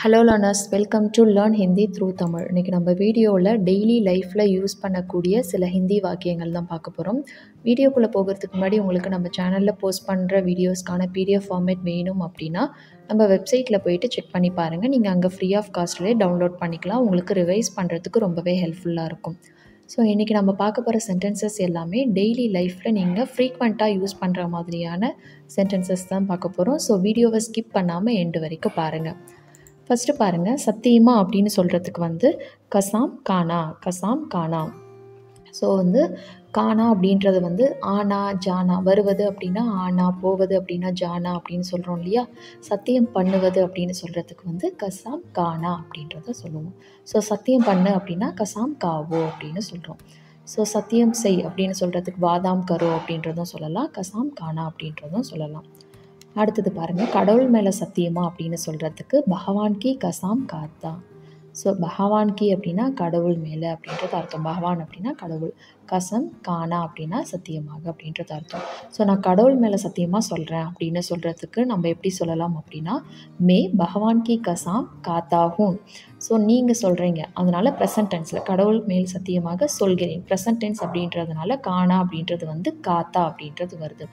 Hello learners, welcome to learn Hindi through Tamil. இன்றைக்கி நம்ம வீடியோவில் டெய்லி லைஃப்பில் யூஸ் பண்ணக்கூடிய சில ஹிந்தி வாக்கியங்கள் தான் பார்க்க போகிறோம். வீடியோக்குள்ளே போகிறதுக்கு முன்னாடி உங்களுக்கு நம்ம சேனலில் போஸ்ட் பண்ணுற வீடியோஸ்க்கான PDF ஃபார்மேட் வேணும் அப்படின்னா நம்ம வெப்சைட்டில் போயிட்டு செக் பண்ணி பாருங்கள். நீங்கள் அங்கே ஃப்ரீ ஆஃப் காஸ்ட்லேயே டவுன்லோட் பண்ணிக்கலாம். உங்களுக்கு ரிவைஸ் பண்ணுறதுக்கு ரொம்பவே ஹெல்ப்ஃபுல்லாக இருக்கும். ஸோ இன்றைக்கி நம்ம பார்க்க போகிற சென்டென்சஸ் எல்லாமே டெய்லி லைஃப்பில் நீங்கள் ஃப்ரீக்வெண்ட்டாக யூஸ் பண்ணுற மாதிரியான சென்டென்சஸ் தான் பார்க்க போகிறோம். ஸோ வீடியோவை ஸ்கிப் பண்ணாமல் எண்டு வரைக்கும் பாருங்கள். ஃபஸ்ட்டு பாருங்கள், சத்தியமா அப்படின்னு சொல்கிறதுக்கு வந்து கசாம் கானா, கசாம் கானா. ஸோ வந்து கானா அப்படின்றது வந்து ஆனா ஜானா, வருவது அப்படின்னா ஆனா, போவது அப்படின்னா ஜானா அப்படின்னு சொல்கிறோம் இல்லையா. சத்தியம் பண்ணுவது அப்படின்னு சொல்கிறதுக்கு வந்து கசாம் கானா அப்படின்றத சொல்லுவோம். ஸோ சத்தியம் பண்ணு அப்படின்னா கசாம் காவோ அப்படின்னு சொல்கிறோம். ஸோ சத்தியம் செய் அப்படின்னு சொல்கிறதுக்கு வாதாம் கரோ அப்படின்றதும் சொல்லலாம், கசாம் கானா அப்படின்றதும் சொல்லலாம். அடுத்தது பாருங்கள், கடவுள் மேலே சத்தியமா அப்படின்னு சொல்கிறதுக்கு பகவான் கி கசாம் காத்தா. ஸோ பகவான் கி அப்படின்னா கடவுள் மேலே அப்படின்றது அர்த்தம். பகவான் அப்படின்னா கடவுள், கசம் கானா அப்படின்னா சத்தியமாக அப்படின்றது அர்த்தம். ஸோ நான் கடவுள் மேலே சத்தியமாக சொல்கிறேன் அப்படின்னு சொல்கிறதுக்கு நம்ம எப்படி சொல்லலாம் அப்படின்னா மே பகவான் கி கசாம் காத்தா ஹூன். ஸோ நீங்கள் சொல்கிறீங்க, அதனால் ப்ரெசன்ட் டென்ஸில் கடவுள் மேல் சத்தியமாக சொல்கிறேன். ப்ரெசன்ட் டென்ஸ் அப்படின்றதுனால கானா அப்படின்றது வந்து காத்தா அப்படின்றது வருது.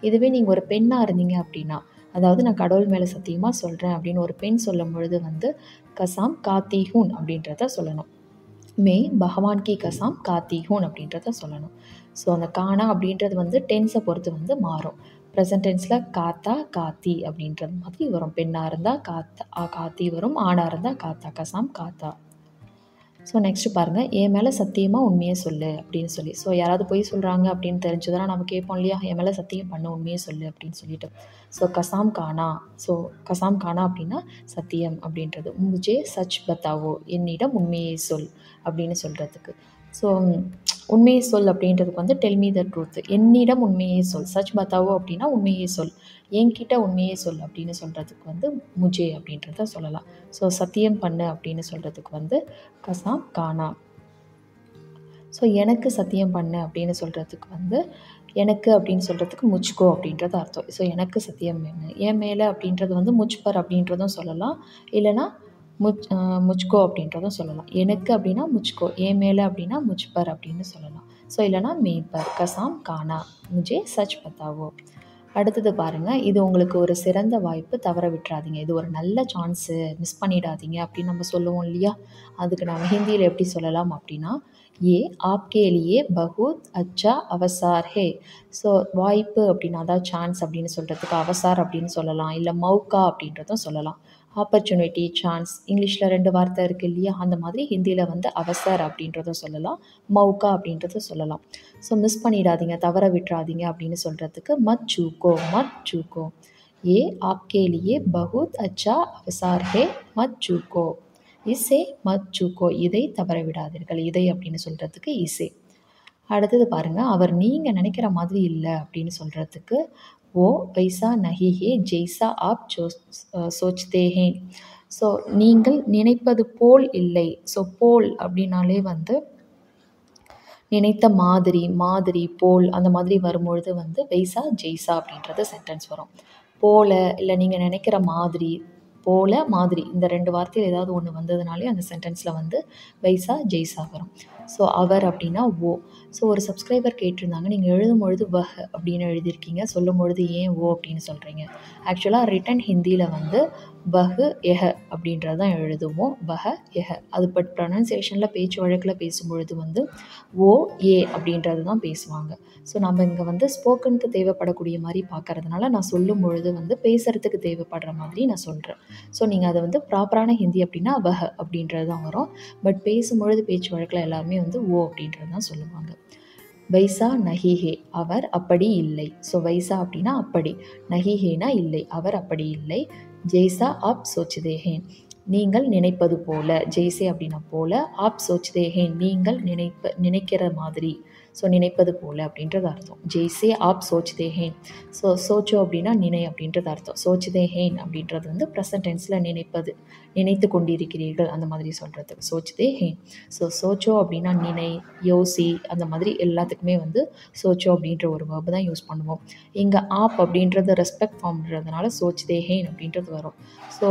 இதுவே நீங்கள் ஒரு பெண்ணாக இருந்தீங்க அப்படின்னா, அதாவது நான் கடவுள் மேலே சத்தியமாக சொல்கிறேன் அப்படின்னு ஒரு பெண் சொல்லும் பொழுது வந்து கசாம் காத்தி ஹூன் அப்படின்றத சொல்லணும். மே பகவான் கி கசாம் காத்தி ஹூன் அப்படின்றத சொல்லணும். ஸோ அந்த கானா அப்படின்றது வந்து டென்ஸை பொறுத்து வந்து மாறும். ப்ரெசன்ட் டென்ஸில் காத்தா காத்தி அப்படின்றது மாதிரி வரும். பெண்ணாக இருந்தால் காத்தா காத்தி வரும், ஆணாக இருந்தால் காத்தா, கசாம் காத்தா. ஸோ நெக்ஸ்ட்டு பாருங்கள், என் மேலே சத்தியமாக உண்மையை சொல்லு அப்படின்னு சொல்லி. ஸோ யாராவது பொய் சொல்கிறாங்க அப்படின்னு தெரிஞ்சதுன்னா நம்ம கேட்போம் இல்லையா, என் மேலே சத்தியம் பண்ண உண்மையை சொல்லு அப்படின்னு சொல்லிட்டு. ஸோ கசாம் கானா. ஸோ கசாம் கானா அப்படின்னா சத்தியம் அப்படின்றது. முஜே சச் பத்தாவோ, என்னிடம் உண்மையை சொல் அப்படின்னு சொல்கிறதுக்கு. ஸோ உண்மையை சொல் அப்படின்றதுக்கு வந்து டெல் மீ த ட்ரூத், என்னிடம் உண்மையை சொல். சச் பத்தாவோ அப்படின்னா உண்மையை சொல், என்கிட்ட உண்மையை சொல் அப்படின்னு சொல்கிறதுக்கு வந்து முஜே அப்படின்றத சொல்லலாம். ஸோ சத்தியம் பண்ணு அப்படின்னு சொல்கிறதுக்கு வந்து கசாம் கானா. ஸோ எனக்கு சத்தியம் பண்ணு அப்படின்னு சொல்கிறதுக்கு வந்து எனக்கு அப்படின்னு சொல்கிறதுக்கு முச்கோ அப்படின்றது அர்த்தம். ஸோ எனக்கு சத்தியம் வேணும். என் மேலே அப்படின்றது வந்து முச்பர் அப்படின்றதும் சொல்லலாம், இல்லைனா முச்கோ அப்படின்றதும் சொல்லலாம். எனக்கு அப்படின்னா முச்கோ, என் மேலே அப்படின்னா முச்பர் அப்படின்னு சொல்லலாம். ஸோ இல்லைனா மேய்பர், கசாம் கானா, முஜே சச் பத்தாவோ. அடுத்தது பாருங்கள், இது உங்களுக்கு ஒரு சிறந்த வாய்ப்பு, தவற விட்டுறாதீங்க. இது ஒரு நல்ல சான்ஸு, மிஸ் பண்ணிடாதீங்க அப்படின்னு நம்ம சொல்லுவோம் இல்லையா. அதுக்கு நம்ம ஹிந்தியில் எப்படி சொல்லலாம் அப்படின்னா ஏ ஆப்கே லியே பகுத் அச்சா அவசார் ஹே. ஸோ வாய்ப்பு அப்படின்னா அதாவது சான்ஸ் அப்படின்னு சொல்கிறதுக்கு அவசார் அப்படின்னு சொல்லலாம், இல்லை மௌக்கா அப்படின்றதும் சொல்லலாம். ஆப்பர்ச்சுனிட்டி, சான்ஸ், இங்கிலீஷில் 2 வார்த்தை இருக்குது இல்லையா, அந்த மாதிரி ஹிந்தியில் வந்து அவசர் அப்படின்றதும் சொல்லலாம், மௌக்கா அப்படின்றதும் சொல்லலாம். ஸோ மிஸ் பண்ணிடாதீங்க, தவற விட்டுறாதீங்க அப்படின்னு சொல்கிறதுக்கு மத் சூக்கோ, மத் சூக்கோ. ஏ ஆப்கே லியே பகுத் அச்சா அவசார் ஹே, மத் சூக்கோ. இசே மத் சூக்கோ, இதை தவற விடாதீர்கள். இதை அப்படின்னு சொல்கிறதுக்கு இசே. அடுத்தது பாருங்கள், அவர் நீங்கள் நினைக்கிற மாதிரி இல்லை அப்படின்னு சொல்கிறதுக்கு ஓ வைசா நஹி ஹே ஜெய்சா ஆப் சோச்தே ஹே. ஸோ நீங்கள் நினைப்பது போல் இல்லை. ஸோ போல் அப்படின்னாலே வந்து நினைத்த மாதிரி, மாதிரி, போல் அந்த மாதிரி வரும்பொழுது வந்து வைசா ஜெய்சா அப்படின்றது சென்டென்ஸ் வரும். போல, இல்லை நீங்கள் நினைக்கிற மாதிரி, போல, மாதிரி, இந்த 2 வார்த்தையில் ஏதாவது ஒன்று வந்ததுனாலே அந்த சென்டென்ஸில் வந்து வைசா ஜெய்சா வரும். ஸோ அவர் அப்படின்னா ஓ. ஸோ ஒரு சப்ஸ்கிரைபர் கேட்டிருந்தாங்க, நீங்கள் எழுதும் பொழுது வஹ் அப்படின்னு எழுதியிருக்கீங்க, சொல்லும் பொழுது ஏன் ஓ அப்படின்னு சொல்கிறீங்க. ஆக்சுவலாக ரிட்டன் ஹிந்தியில் வந்து வஹ் எஹ அப்படின்றது தான் எழுதுவோம், வஹ எஹ. அது பட் ப்ரொனன்சியேஷனில் பேச்சு வழக்கில் பேசும்பொழுது வந்து ஓ ஏ அப்படின்றது தான் பேசுவாங்க. ஸோ நம்ம இங்கே வந்து ஸ்போக்கனுக்கு தேவைப்படக்கூடிய மாதிரி பார்க்கறதுனால நான் சொல்லும் பொழுது வந்து பேசுகிறதுக்கு தேவைப்படுற மாதிரி நான் சொல்கிறேன். ஸோ நீங்கள் அதை வந்து ப்ராப்பரான ஹிந்தி அப்படின்னா வஹ அப்படின்றது தான் வரும். பட் பேசும்பொழுது பேச்சு வழக்கில் எல்லாருமே வந்து ஓ அப்படின்றது தான் சொல்லுவாங்க. வைசா நஹிஹே, அவர் அப்படி இல்லை. ஸோ வைசா அப்படின்னா அப்படி, நஹிஹேனா இல்லை, அவர் அப்படி இல்லை. ஜெய்சா ஆப் சோச்தேஹேன், நீங்கள் நினைப்பது போல. ஜெய்சே அப்படின்னா போல, ஆப் சோச்தேஹேன் நீங்கள் நினைக்கிற மாதிரி. ஸோ நினைப்பது போல அப்படின்றது அர்த்தம். ஜெய்சே ஆப் சோச்தேஹேன். ஸோ சோச்சோ அப்படின்னா நினை அப்படின்றது அர்த்தம். சோச்தேஹேன் அப்படின்றது வந்து ப்ரெசன்ட் டென்ஸில் நினைப்பது, நினைத்து கொண்டிருக்கிறீர்கள் அந்த மாதிரி சொல்கிறதுக்கு சோச்தேஹேன். ஸோ சோச்சோ அப்படின்னா நினை, யோசி, அந்த மாதிரி எல்லாத்துக்குமே வந்து சோச்சோ அப்படின்ற ஒரு வேர்பு தான் யூஸ் பண்ணுவோம். இங்கே ஆப் அப்படின்றது ரெஸ்பெக்ட் ஃபார்ம்ன்றதுனால சோச்தேஹேன் அப்படின்றது வரும். ஸோ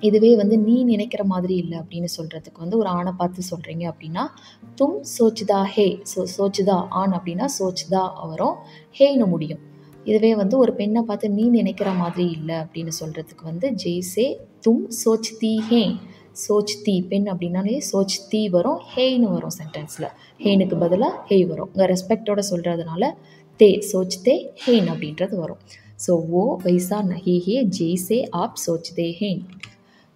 இதுவே வந்து நீ நினைக்கிற மாதிரி இல்லை அப்படின்னு சொல்கிறதுக்கு வந்து ஒரு ஆணை பார்த்து சொல்கிறீங்க அப்படின்னா தும் சோச்சுதா ஹே. சோச்சுதா ஆண் அப்படின்னா சோச்சுதா வரும், ஹேன்னு முடியும். இதுவே வந்து ஒரு பெண்ணை பார்த்து நீ நினைக்கிற மாதிரி இல்லை அப்படின்னு சொல்கிறதுக்கு வந்து ஜெய்சே தும் சோச்தி ஹே. சோச்தி பெண் அப்படின்னாலே சோச்தி வரும், ஹேன்னு வரும் சென்டென்ஸில். ஹேனுக்கு பதிலாக ஹே வரும். இங்கே ரெஸ்பெக்டோட சொல்கிறதுனால தே சோச்தே ஹேன் அப்படின்றது வரும். ஸோ ஓ வைசா நஹி ஹே ஜெய்சே ஆப் சோச்தே ஹேன்.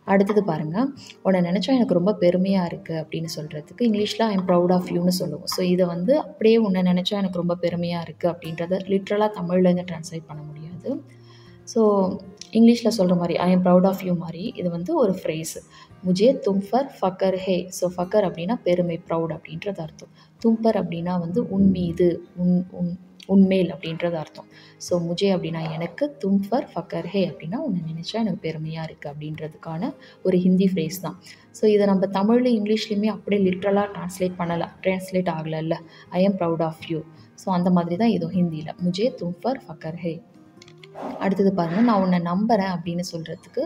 அடுத்தது பாருங்கள், உன்னை நினச்சா எனக்கு ரொம்ப பெருமையாக இருக்குது அப்படின்னு சொல்கிறதுக்கு இங்கிலீஷில் ஐ எம் ப்ரவுட் ஆஃப் யூன்னு சொல்லுவோம். ஸோ இதை வந்து அப்படியே உன்னை நினச்சா எனக்கு ரொம்ப பெருமையாக இருக்குது அப்படின்றத லிட்ரலாக தமிழ்லேருந்து ட்ரான்ஸ்லேட் பண்ண முடியாது. ஸோ இங்கிலீஷில் சொல்கிற மாதிரி I am proud of you மாதிரி இது வந்து ஒரு ஃப்ரேஸு. முஜே தும்பர் ஃபக்கர் ஹே. ஸோ ஃபக்கர் அப்படின்னா பெருமை, ப்ரவுட் அப்படின்றது அர்த்தம். தும்பர் அப்படின்னா வந்து உன் மீது, உன்மேல் அப்படின்றது அர்த்தம். ஸோ முஜே அப்படின்னா எனக்கு, தும்பர் ஃபக்கர் ஹே அப்படின்னா உன்னை நினச்சா எனக்கு பெருமையாக இருக்குது அப்படின்றதுக்கான ஒரு ஹிந்தி ஃப்ரேஸ் தான். ஸோ இதை நம்ம தமிழ்லையும் இங்கிலீஷ்லேயுமே அப்படியே லிட்ரலாக ட்ரான்ஸ்லேட் ஆகலைல்ல, I am proud of you. So அந்த மாதிரி தான் இதுவும் ஹிந்தியில் முஜே தும்பர் ஃபக்கர் ஹே. அடுத்தது பாருங்கள், நான் உன்னை நம்புகிறேன் அப்படின்னு சொல்கிறதுக்கு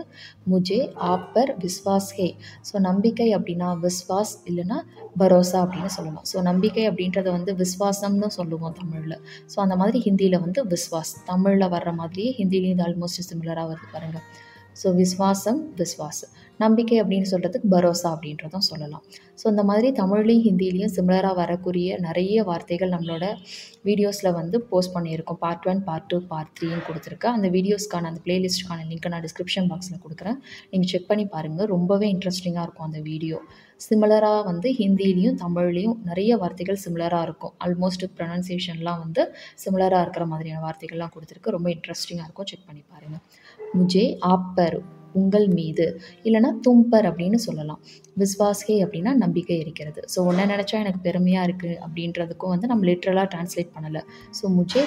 முஜே ஆப்பர் விஸ்வாஸ் ஹே. ஸோ நம்பிக்கை அப்படின்னா விஸ்வாஸ் இல்லைன்னா பரோசா அப்படின்னு சொல்லலாம். ஸோ நம்பிக்கை அப்படின்றத வந்து விஸ்வாசம்னு சொல்லுவோம் தமிழில். ஸோ அந்த மாதிரி ஹிந்தியில் வந்து விஸ்வாஸ், தமிழில் வர்ற மாதிரியே ஹிந்திலையும் இது ஆல்மோஸ்ட் சிமிலராக வருது பாருங்கள். ஸோ விஸ்வாசம், விஸ்வாஸ். நம்பிக்கை அப்படின்னு சொல்கிறதுக்கு பரோசா அப்படின்றதும் சொல்லலாம். ஸோ இந்த மாதிரி தமிழ்லையும் ஹிந்திலையும் சிமிலராக வரக்கூடிய நிறைய வார்த்தைகள் நம்மளோட வீடியோஸில் வந்து போஸ்ட் பண்ணியிருக்கோம். பார்ட் 1, பார்ட் 2, பார்ட் 3ன்னு கொடுத்துருக்கேன். அந்த வீடியோஸ்க்கான அந்த பிளேலிஸ்ட்டுக்கான லிங்க்கை நான் டிஸ்கிரிப்ஷன் பாக்ஸில் கொடுக்குறேன், நீங்கள் செக் பண்ணி பாருங்கள். ரொம்பவே இன்ட்ரெஸ்டிங்காக இருக்கும் அந்த வீடியோ. சிமிலராக வந்து ஹிந்திலையும் தமிழ்லையும் நிறைய வார்த்தைகள் சிமிலராக இருக்கும். ஆல்மோஸ்ட் ப்ரொனன்சியேஷன்லாம் வந்து சிமிலராக இருக்கிற மாதிரியான வார்த்தைகள்லாம் கொடுத்துருக்கு. ரொம்ப இன்ட்ரெஸ்டிங்காக இருக்கும், செக் பண்ணி பாருங்கள். முஜே ஆப்பர் உங்கள் மீது, இல்லைனா தும்பர் அப்படின்னு சொல்லலாம். விஸ்வாஸ்கே அப்படின்னா நம்பிக்கை இருக்கிறது. ஸோ உன்னை நினச்சா எனக்கு பெருமையாக இருக்குது அப்படின்றதுக்கும் வந்து நம்ம லிட்ரலாக ட்ரான்ஸ்லேட் பண்ணலை. ஸோ முஜே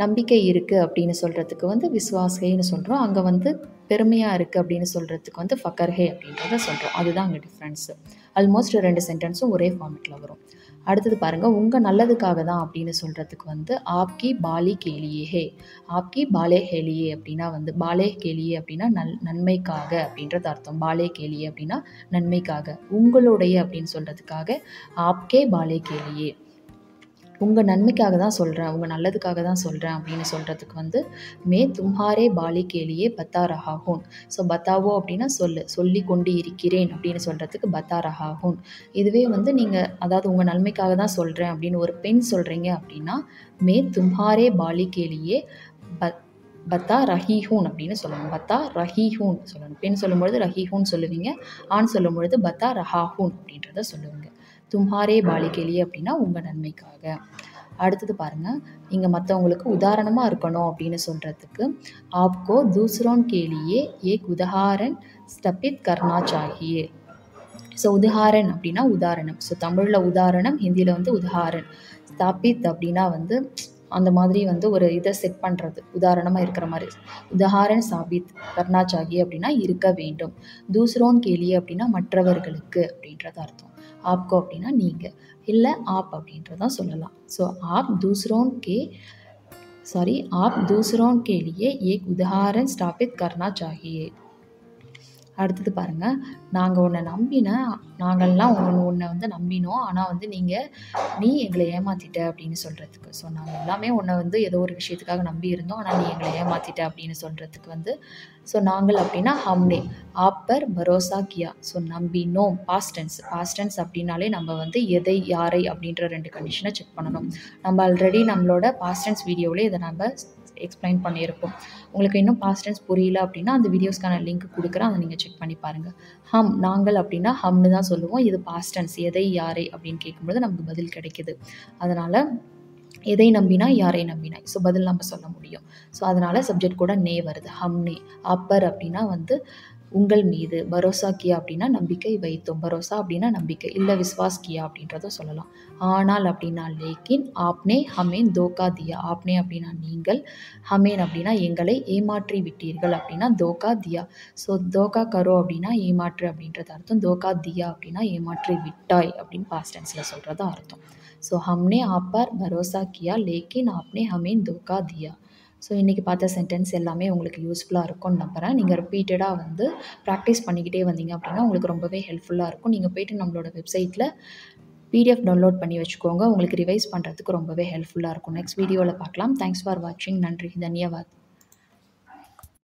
நம்பிக்கை இருக்குது அப்படின்னு சொல்கிறதுக்கு வந்து விஸ்வாஸ்கேன்னு சொல்கிறோம். அங்கே வந்து பெருமையாக இருக்குது அப்படின்னு சொல்கிறதுக்கு வந்து ஃபக்கர்ஹே அப்படின்றத சொல்கிறோம். அதுதான் அங்கே டிஃப்ரென்ஸு. ஆல்மோஸ்ட் 2 சென்டென்ஸும் ஒரே ஃபார்மேட்டில் வரும். அடுத்தது பாருங்கள், உங்கள் நல்லதுக்காக தான் அப்படின்னு சொல்கிறதுக்கு வந்து ஆப்கி பாலி கேலியே ஹே. ஆப்கி பாலே கேலியே அப்படின்னா வந்து பாலே கேலியே அப்படின்னா நன்மைக்காக அப்படின்றது அர்த்தம். பாலே கேலியே அப்படின்னா நன்மைக்காக. உங்களுடைய அப்படின்னு சொல்கிறதுக்காக ஆப்கே பாலே கேலியே, உங்கள் நன்மைக்காக தான் சொல்கிறேன், உங்கள் நல்லதுக்காக தான் சொல்கிறேன் அப்படின்னு சொல்கிறதுக்கு வந்து மே தும்ஹாரே பாலி கேலியே பத்தா ரஹாஹூன். ஸோ பத்தாவோ அப்படின்னா சொல்லி கொண்டு இருக்கிறேன் அப்படின்னு சொல்கிறதுக்கு பத்தா ரஹாஹூன். இதுவே வந்து நீங்கள் அதாவது உங்கள் நன்மைக்காக தான் சொல்கிறேன் அப்படின்னு ஒரு பெண் சொல்கிறீங்க அப்படின்னா மே தும்ஹாரே பாலி கேலியே பத்தா ரஹீஹூன் அப்படின்னு சொல்லணும். பத்தா ரஹீஹூன் சொல்லணும். பெண் சொல்லும்பொழுது ரஹீஹூன் சொல்லுவீங்க, ஆண் சொல்லும் பொழுது பத்தா ரஹாஹூன் அப்படின்றத சொல்லுவீங்க. தும்ஹாரே பாலிகேலியே அப்படின்னா உங்கள் நன்மைக்காக. அடுத்தது பாருங்கள், நீங்கள் மற்றவங்களுக்கு உதாரணமாக இருக்கணும் அப்படின்னு சொல்கிறதுக்கு ஆப்கோ தூசரோன் கேலியே ஏக் உதாரண் ஸ்தபித் கர்னா சாஹியே. ஸோ உதாரண் அப்படின்னா உதாரணம். ஸோ தமிழில் உதாரணம், ஹிந்தியில் வந்து உதாரண். ஸ்தாபித் அப்படின்னா வந்து அந்த மாதிரி வந்து ஒரு இதை செட் பண்ணுறது, உதாரணமாக இருக்கிற மாதிரி. உதாரண் சாபித் கர்னா சாஹியே அப்படின்னா இருக்க வேண்டும். தூசரோன் கேலியே அப்படின்னா மற்றவர்களுக்கு அப்படின்றது அர்த்தம். ஆப்கோ அப்படின்னா நீங்கள், இல்லை ஆப் அப்படின்றதான் சொல்லலாம். ஸோ ஆப் தூசரோன் கேலியே ஏக் உதாரண் ஸ்தாபித் கர்னா சாஹியே. அடுத்தது பாருங்கள், நாங்கள்லாம் உன்னை வந்து நம்பினோம், ஆனால் வந்து நீ எங்களை ஏமாற்றிட்ட அப்படின்னு சொல்கிறதுக்கு. ஸோ நாங்கள் எல்லாமே உன்னை வந்து ஏதோ ஒரு விஷயத்துக்காக நம்பி இருந்தோம், ஆனால் நீ எங்களை ஏமாற்றிட்ட அப்படின்னு சொல்கிறதுக்கு வந்து ஸோ நாங்கள் அப்படின்னா ஹம்னே, ஆப்பர் பரோசா கியா. ஸோ நம்பினோம், பாஸ்ட் டென்ஸ் அப்படின்னாலே நம்ம வந்து எதை யாரை அப்படின்ற 2 கண்டிஷனை செக் பண்ணணும். நம்ம ஆல்ரெடி நம்மளோட பாஸ்ட் டென்ஸ் வீடியோவில் இதை நம்ம எக்ஸ்பிளைன் பண்ணியிருப்போம். உங்களுக்கு இன்னும் பாஸ்ட் டென்ஸ் புரியல அப்படின்னா அந்த வீடியோஸ்க்கான லிங்க் கொடுக்குறேன், அதை நீங்கள் செக் பண்ணி பாருங்கள். நாங்கள் அப்படின்னா ஹம்னு தான் சொல்லுவோம். இது பாஸ்ட் டென்ஸ், எதை யாரை அப்படின்னு கேட்கும்போது நமக்கு பதில் கிடைக்குது. அதனால் எதை நம்பினா யாரை நம்பினாய், ஸோ பதில் நம்ம சொல்ல முடியும். ஸோ அதனால் சப்ஜெக்ட் கூட நே வருது, ஹம்னே. அப்பர் அப்படின்னா வந்து உங்கள் மீது, பரோசா கியா அப்படின்னா நம்பிக்கை வைத்தோம், பரோசா அப்படின்னா நம்பிக்கை, இல்லை விஸ்வாஸ் கியா அப்படின்றதும் சொல்லலாம். ஆனால் அப்படின்னா லேக்கின், ஆப்னே ஹமேன் தோக்கா தியா. ஆப்னே அப்படின்னா நீங்கள், ஹமேன் அப்படின்னா எங்களை ஏமாற்றி விட்டீர்கள் அப்படின்னா தோக்கா தியா. ஸோ தோக்கா கரோ அப்படின்னா ஏமாற்று அப்படின்றது அர்த்தம். தோக்கா தியா அப்படின்னா ஏமாற்றி விட்டாய் அப்படின்னு பாஸ்ட் டென்ஸில் சொல்கிறது அர்த்தம். ஸோ ஹம்னே ஆப் பர் பரோசா கியா லேக்கின் ஆப்னே ஹமேன் தோக்கா தியா. ஸோ இன்றைக்கி பார்த்த சென்டென்ஸ் எல்லாமே உங்களுக்கு யூஸ்ஃபுல்லாக இருக்கும்னு நம்புகிறேன். நீங்கள் ரிப்பீட்டடாக வந்து ப்ராக்டிஸ் பண்ணிக்கிட்டே வந்தீங்க அப்படின்னா உங்களுக்கு ரொம்பவே ஹெல்ப்ஃபுல்லாக இருக்கும். நீங்கள் போய்ட்டு நம்மளோட வெப்சைட்டில் பிடிஎஃப் டவுன்லோட் பண்ணி வச்சுக்கோங்க. உங்களுக்கு ரிவைஸ் பண்ணுறதுக்கு ரொம்பவே ஹெல்ப்ஃபுல்லாக இருக்கும். நெக்ஸ்ட் வீடியோவில் பார்க்கலாம். தேங்க்ஸ் ஃபார் வாட்சிங். நன்றி. தன்யவாத்.